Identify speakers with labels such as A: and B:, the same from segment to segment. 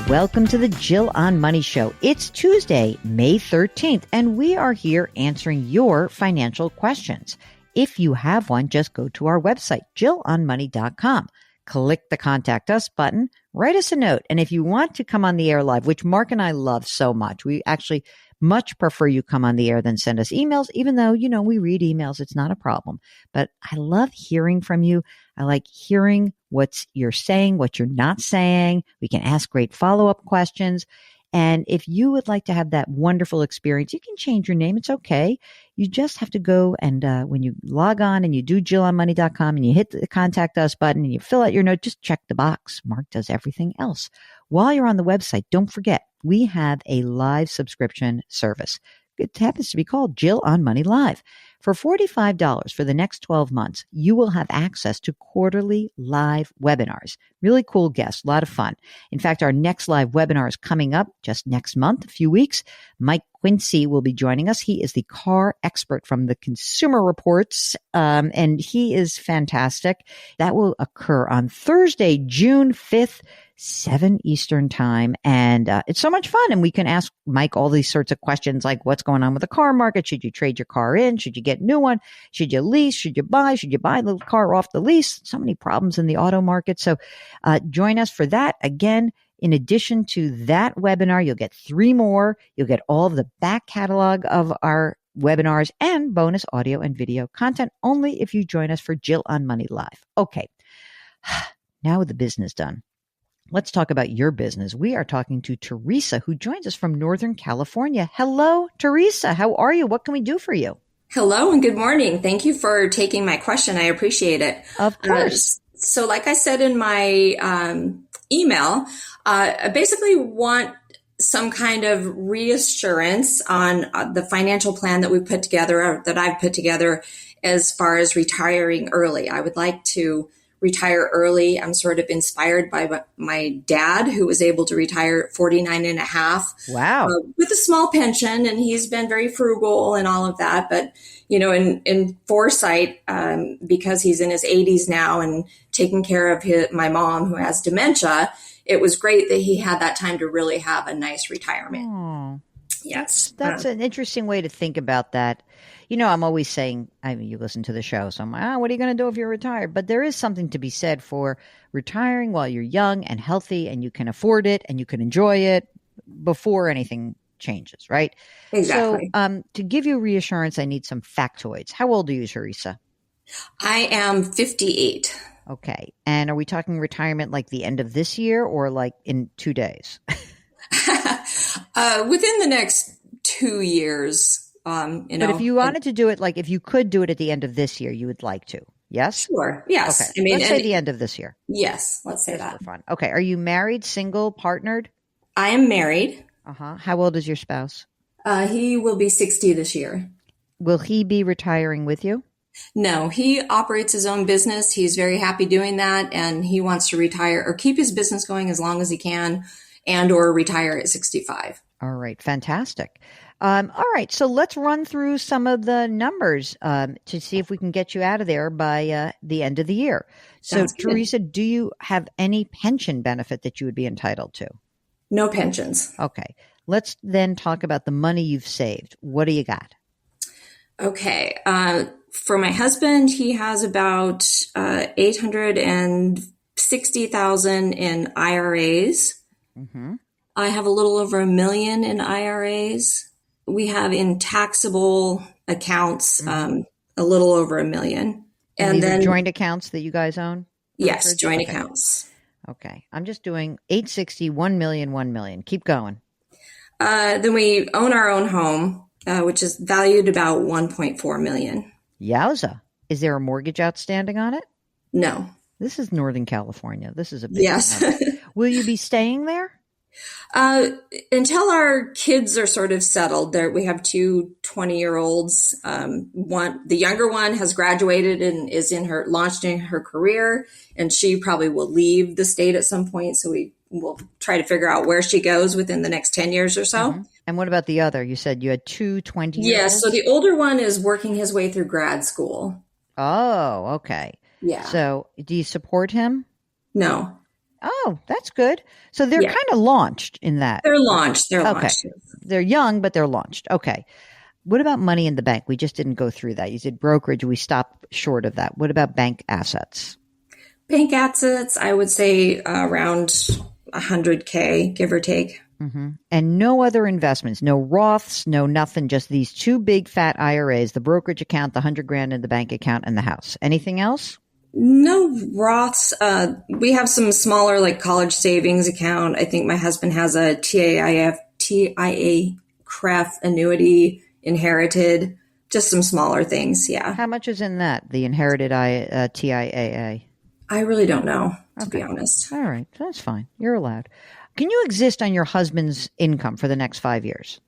A: Welcome to the Jill on Money Show. It's Tuesday, May 13th, and we are here answering your financial questions. If you have one, just go to our website, jillonmoney.com. Click the Contact Us button, write us a note. And if you want to come on the air live, which Mark and I love so much, we actually much prefer you come on the air than send us emails, even though, we read emails. It's not a problem. But I love hearing from you. I like hearing what you're saying, what you're not saying. We can ask great follow-up questions. And if you would like to have that wonderful experience, you can change your name. It's okay. You just have to go and when you log on and you do jillonmoney.com and you hit the Contact Us button and you fill out your note, just check the box. Mark does everything else. While you're on the website, don't forget, we have a live subscription service. It happens to be called Jill on Money Live. For $45 for the next 12 months, you will have access to quarterly live webinars. Really cool guests, a lot of fun. In fact, our next live webinar is coming up just next month, a few weeks. Mike Quincy will be joining us. He is the car expert from the Consumer Reports, and he is fantastic. That will occur on Thursday, June 5th. 7 Eastern time. And it's so much fun. And we can ask Mike all these sorts of questions like what's going on with the car market? Should you trade your car in? Should you get a new one? Should you lease? Should you buy? Should you buy the car off the lease? So many problems in the auto market. So join us for that. Again, in addition to that webinar, you'll get 3 more. You'll get all of the back catalog of our webinars and bonus audio and video content only if you join us for Jill on Money Live. Okay. Now with the business done. Let's talk about your business. We are talking to Teresa, who joins us from Northern California. Hello, Teresa. How are you? What can we do for you?
B: Hello and good morning. Thank you for taking my question. I appreciate it.
A: Of course.
B: So like I said in my email, I basically want some kind of reassurance on the financial plan that we put together, or that I've put together as far as retiring early. I would like to retire early. I'm sort of inspired by my dad, who was able to retire at 49 and a half.
A: Wow.
B: With a small pension, and he's been very frugal and all of that. But, in foresight, because he's in his 80s now and taking care of my mom who has dementia, it was great that he had that time to really have a nice retirement.
A: Oh,
B: yes.
A: That's an interesting way to think about that. I'm always saying, you listen to the show, so I'm like, what are you going to do if you're retired? But there is something to be said for retiring while you're young and healthy and you can afford it and you can enjoy it before anything changes, right?
B: Exactly.
A: So to give you reassurance, I need some factoids. How old are you, Teresa?
B: I am 58.
A: Okay. And are we talking retirement like the end of this year or like in 2 days?
B: Within the next 2 years. But
A: if you wanted to do it, like if you could do it at the end of this year, you would like to. Yes?
B: Sure. Yes.
A: Okay. Let's say the end of this year.
B: Yes. Let's say
A: Just
B: that.
A: for fun. Okay. Are you married, single, partnered?
B: I am married.
A: How old is your spouse?
B: He will be 60 this year.
A: Will he be retiring with you?
B: No, he operates his own business. He's very happy doing that. And he wants to retire or keep his business going as long as he can and or retire at 65.
A: All right. Fantastic. All right. So let's run through some of the numbers to see if we can get you out of there by the end of the year. So, Teresa, do you have any pension benefit that you would be entitled to?
B: No pensions.
A: Okay. Let's then talk about the money you've saved. What do you got?
B: Okay. For my husband, he has about $860,000 in IRAs. Mm-hmm. I have a little over $1 million in IRAs. We have in taxable accounts a little over $1 million.
A: And then joint accounts that you guys own?
B: Yes, joint accounts.
A: Okay. I'm just doing 860, 1 million, 1 million. Keep going.
B: Then we own our own home, which is valued about $1.4 million.
A: Yowza. Is there a mortgage outstanding on it?
B: No.
A: This is Northern California. This is a big
B: Yes.
A: Will you be staying there?
B: Until our kids are sort of settled. There, we have 2 20-year-olds. The younger one has graduated and is launched in her career, and she probably will leave the state at some point. So we will try to figure out where she goes within the next 10 years or so.
A: Mm-hmm. And what about the other? You said you had 2 20-year-olds?
B: Yes. So the older one is working his way through grad school.
A: Oh, okay.
B: Yeah.
A: So do you support him?
B: No.
A: Oh, that's good. So they're
B: Yeah,
A: kind of launched in that.
B: they're launched. They're
A: Okay.
B: launched.
A: They're young, but they're launched. Okay. What about money in the bank? We just didn't go through that. You said brokerage. We stopped short of that. What about bank assets?
B: Bank assets, I would say around 100K, give or take.
A: And no other investments, no Roths, no nothing, just these two big fat IRAs, the brokerage account, the 100 grand in the bank account, and the house. Anything else?
B: No Roths. We have some smaller, like college savings account. I think my husband has a TIA CREF annuity inherited. Just some smaller things. Yeah.
A: How much is in that, the inherited TIAA?
B: I really don't know, to be
A: Okay.
B: honest.
A: All right. That's fine. You're allowed. Can you exist on your husband's income for the next 5 years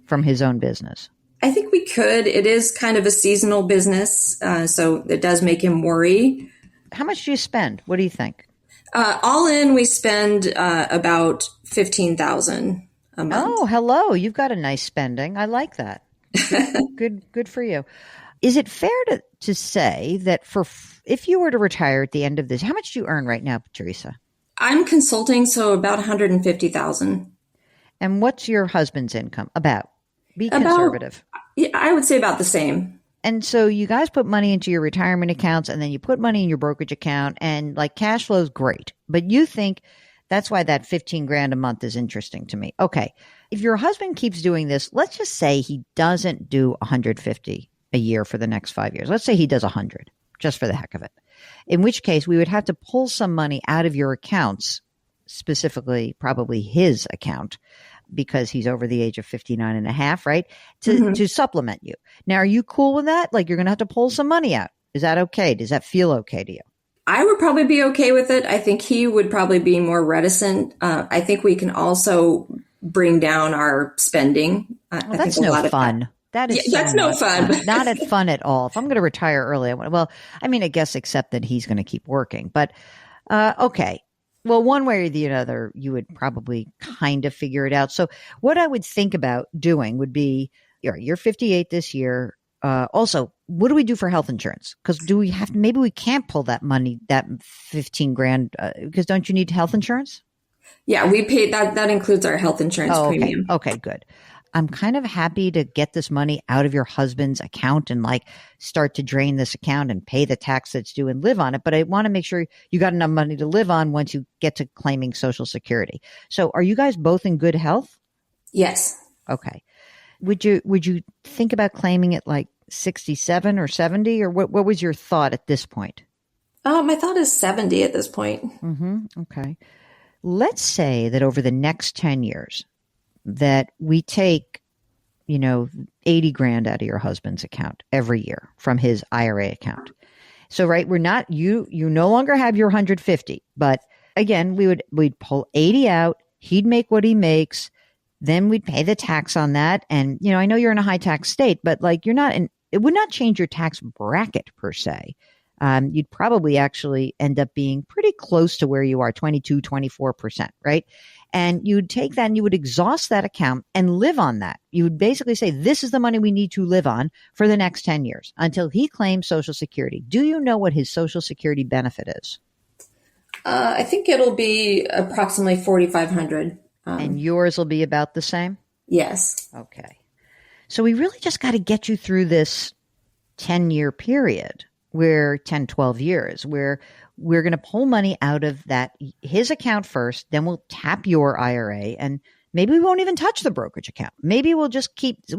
A: from his own business?
B: I think we could. It is kind of a seasonal business, so it does make him worry.
A: How much do you spend? What do you think?
B: All in, we spend about 15,000 a month.
A: Oh, hello. You've got a nice spending. I like that. Good for you. Is it fair to say that if you were to retire at the end of this, how much do you earn right now, Teresa?
B: I'm consulting, so about 150,000.
A: And what's your husband's income? About. Be
B: About,
A: conservative.
B: yeah, I would say about the same.
A: And so you guys put money into your retirement accounts and then you put money in your brokerage account and like cash flow is great. But you think that's why that 15 grand a month is interesting to me. Okay. If your husband keeps doing this, let's just say he doesn't do 150 a year for the next 5 years. Let's say he does 100 just for the heck of it. In which case we would have to pull some money out of your accounts, specifically probably his account, because he's over the age of 59 and a half, right? To supplement you. Now, are you cool with that? Like you're going to have to pull some money out. Is that okay? Does that feel okay to you?
B: I would probably be okay with it. I think he would probably be more reticent. I think we can also bring down our spending.
A: Well, that's no fun. That is
B: that's no fun.
A: Not at fun at all. If I'm going to retire early, I guess except that he's going to keep working. But okay. Well, one way or the other, you would probably kind of figure it out. So what I would think about doing would be, you're 58 this year. Also, what do we do for health insurance? Because maybe we can't pull that money, that 15 grand, because don't you need health insurance?
B: Yeah, we pay that. That includes our health insurance premium.
A: Okay, good. I'm kind of happy to get this money out of your husband's account and like start to drain this account and pay the tax that's due and live on it. But I want to make sure you got enough money to live on once you get to claiming Social Security. So are you guys both in good health?
B: Yes.
A: Okay. Would you think about claiming it like 67 or 70 or what was your thought at this point?
B: My thought is 70 at this point.
A: Okay. Let's say that over the next 10 years, that we take, 80 grand out of your husband's account every year from his IRA account. So, right, you no longer have your 150, but again, we'd pull 80 out. He'd make what he makes. Then we'd pay the tax on that. And, I know you're in a high tax state, but like it would not change your tax bracket per se. You'd probably actually end up being pretty close to where you are, 22, 24%, right? And you'd take that and you would exhaust that account and live on that. You would basically say, this is the money we need to live on for the next 10 years until he claims Social Security. Do you know what his Social Security benefit is?
B: I think it'll be approximately 4,500.
A: And yours will be about the same?
B: Yes.
A: Okay. So we really just got to get you through this 10-year period. 12 years, where we're going to pull money out of his account first, then we'll tap your IRA, and maybe we won't even touch the brokerage account. Maybe we'll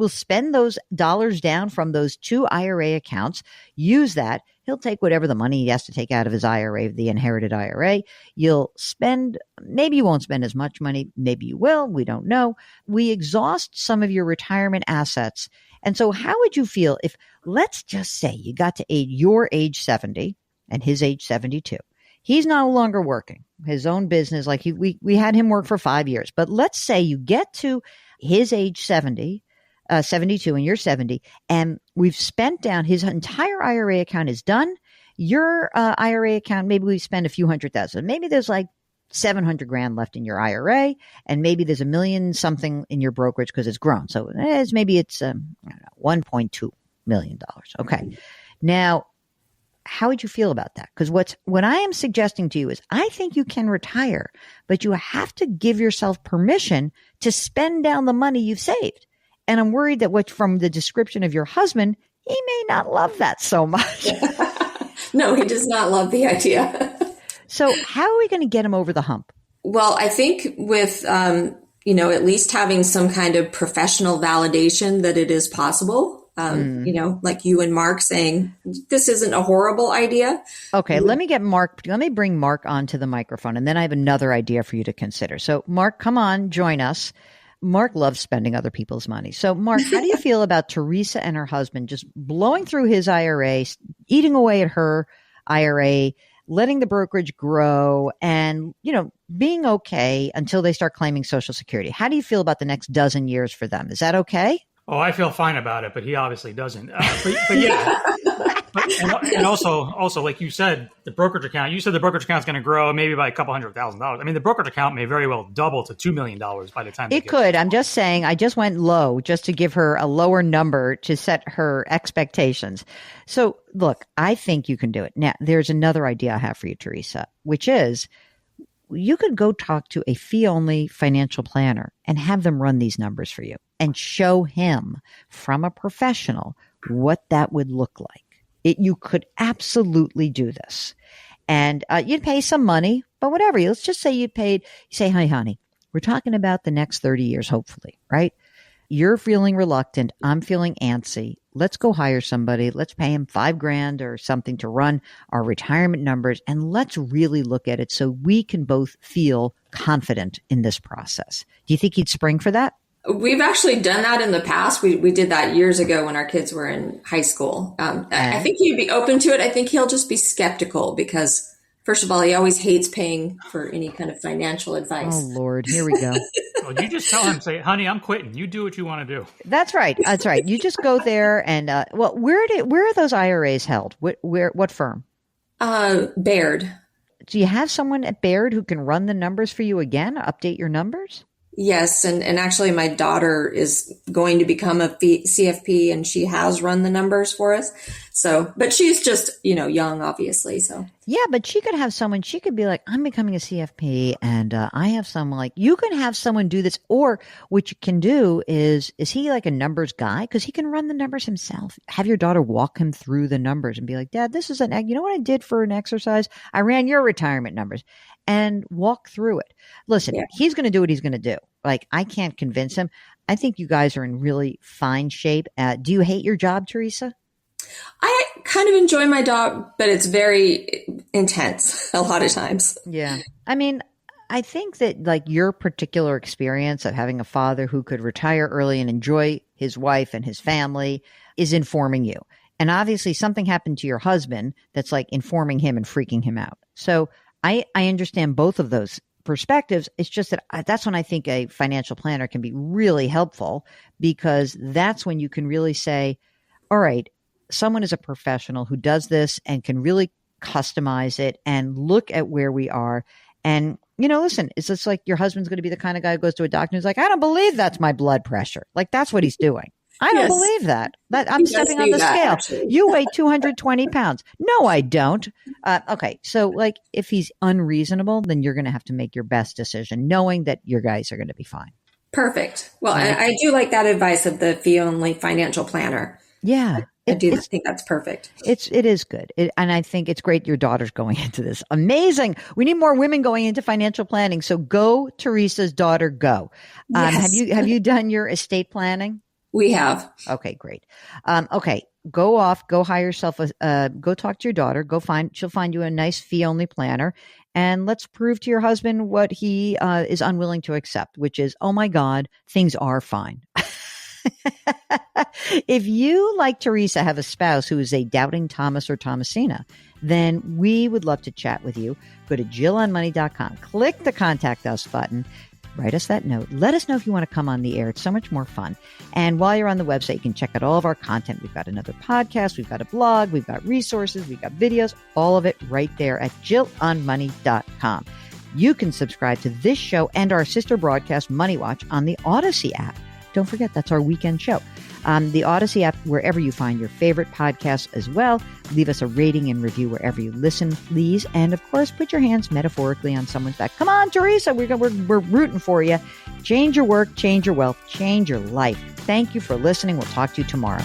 A: spend those dollars down from those two IRA accounts, use that. He'll take whatever the money he has to take out of his IRA, the inherited IRA. Maybe you won't spend as much money. Maybe you will. We don't know. We exhaust some of your retirement assets. And so how would you feel if, let's just say you got to your age 70 and his age 72. He's no longer working his own business. Like we had him work for 5 years, but let's say you get to his age 72 and you're 70 and we've spent down his entire IRA account is done. Your IRA account, maybe we spend a few $100,000. Maybe there's like 700 grand left in your IRA, and maybe there's $1 million something in your brokerage because it's grown. So maybe it's $1.2 million. Okay. Now, how would you feel about that? Because what I am suggesting to you is I think you can retire, but you have to give yourself permission to spend down the money you've saved. And I'm worried that from the description of your husband, he may not love that so much.
B: No, he does not love the idea.
A: So how are we going to get him over the hump?
B: Well, I think with, at least having some kind of professional validation that it is possible. Like you and Mark saying, this isn't a horrible idea.
A: Okay, let me bring Mark onto the microphone, and then I have another idea for you to consider. So Mark, come on, join us. Mark loves spending other people's money. So Mark, how do you feel about Teresa and her husband just blowing through his IRA, eating away at her IRA, letting the brokerage grow and, being okay until they start claiming Social Security? How do you feel about the next dozen years for them? Is that okay?
C: Oh, I feel fine about it, but he obviously doesn't. But yeah. And also, like you said, the brokerage account, you said the brokerage account is going to grow maybe by a couple $100,000. I mean, the brokerage account may very well double to $2 million by the time
A: it could. I'm just saying, I just went low just to give her a lower number to set her expectations. So look, I think you can do it. Now, there's another idea I have for you, Teresa, which is you could go talk to a fee-only financial planner and have them run these numbers for you and show him from a professional what that would look like. You could absolutely do this. And you'd pay some money, but whatever. Let's just say you say, "Hi, honey, we're talking about the next 30 years, hopefully, right? You're feeling reluctant. I'm feeling antsy. Let's go hire somebody. Let's pay him $5,000 or something to run our retirement numbers. And let's really look at it so we can both feel confident in this process." Do you think he'd spring for that?
B: We've actually done that in the past. We did that years ago when our kids were in high school. I think he'd be open to it. I think he'll just be skeptical because, first of all, he always hates paying for any kind of financial advice.
A: Oh, Lord. Here we go.
C: Well, you just tell him, say, "Honey, I'm quitting. You do what you want to do."
A: That's right. That's right. You just go there and, where are those IRAs held? What firm?
B: Baird.
A: Do you have someone at Baird who can run the numbers for you again, update your numbers?
B: Yes. And actually my daughter is going to become a CFP and she has run the numbers for us. So, but she's just, young, obviously. So
A: yeah, but she could have someone, she could be like, "I'm becoming a CFP and I have someone," like you can have someone do this. Or what you can do is he like a numbers guy? Because he can run the numbers himself. Have your daughter walk him through the numbers and be like, "Dad, this is you know what I did for an exercise? I ran your retirement numbers." And walk through it. Listen, He's going to do what he's going to do. Like, I can't convince him. I think you guys are in really fine shape. Do you hate your job, Teresa?
B: I kind of enjoy my job, but it's very intense a lot of times.
A: Yeah. I mean, I think that like your particular experience of having a father who could retire early and enjoy his wife and his family is informing you. And obviously something happened to your husband that's like informing him and freaking him out. So I understand both of those perspectives. It's just that that's when I think a financial planner can be really helpful, because that's when you can really say, all right, someone is a professional who does this and can really customize it and look at where we are. And, listen, it's just like your husband's going to be the kind of guy who goes to a doctor and is like, "I don't believe that's my blood pressure." Like, that's what he's doing. I don't believe that. I'm stepping on the scale. Actually. You weigh 220 pounds. No, I don't. Okay. So like if he's unreasonable, then you're going to have to make your best decision knowing that your guys are going to be fine.
B: Perfect. Well, I do like that advice of the fee-only financial planner.
A: Yeah.
B: I do think that's perfect.
A: It is good. And I think it's great your daughter's going into this. Amazing. We need more women going into financial planning. So go, Teresa's daughter, go.
B: Yes.
A: Have you done your estate planning?
B: We have.
A: Okay, great. Okay, go hire yourself go talk to your daughter. She'll find you a nice fee-only planner, and let's prove to your husband what he is unwilling to accept, which is, oh my God, things are fine. If you, like Teresa, have a spouse who is a doubting Thomas or Thomasina, then we would love to chat with you. Go to JillOnMoney.com, click the Contact Us button. Write us that note. Let us know if you want to come on the air. It's so much more fun. And while you're on the website, you can check out all of our content. We've got another podcast. We've got a blog. We've got resources. We've got videos. All of it right there at JillOnMoney.com. You can subscribe to this show and our sister broadcast, Money Watch, on the Odyssey app. Don't forget, that's our weekend show. The Odyssey app, wherever you find your favorite podcasts as well. Leave us a rating and review wherever you listen, please. And of course, put your hands metaphorically on someone's back. Come on, Teresa, we're rooting for you. Change your work, change your wealth, change your life. Thank you for listening. We'll talk to you tomorrow.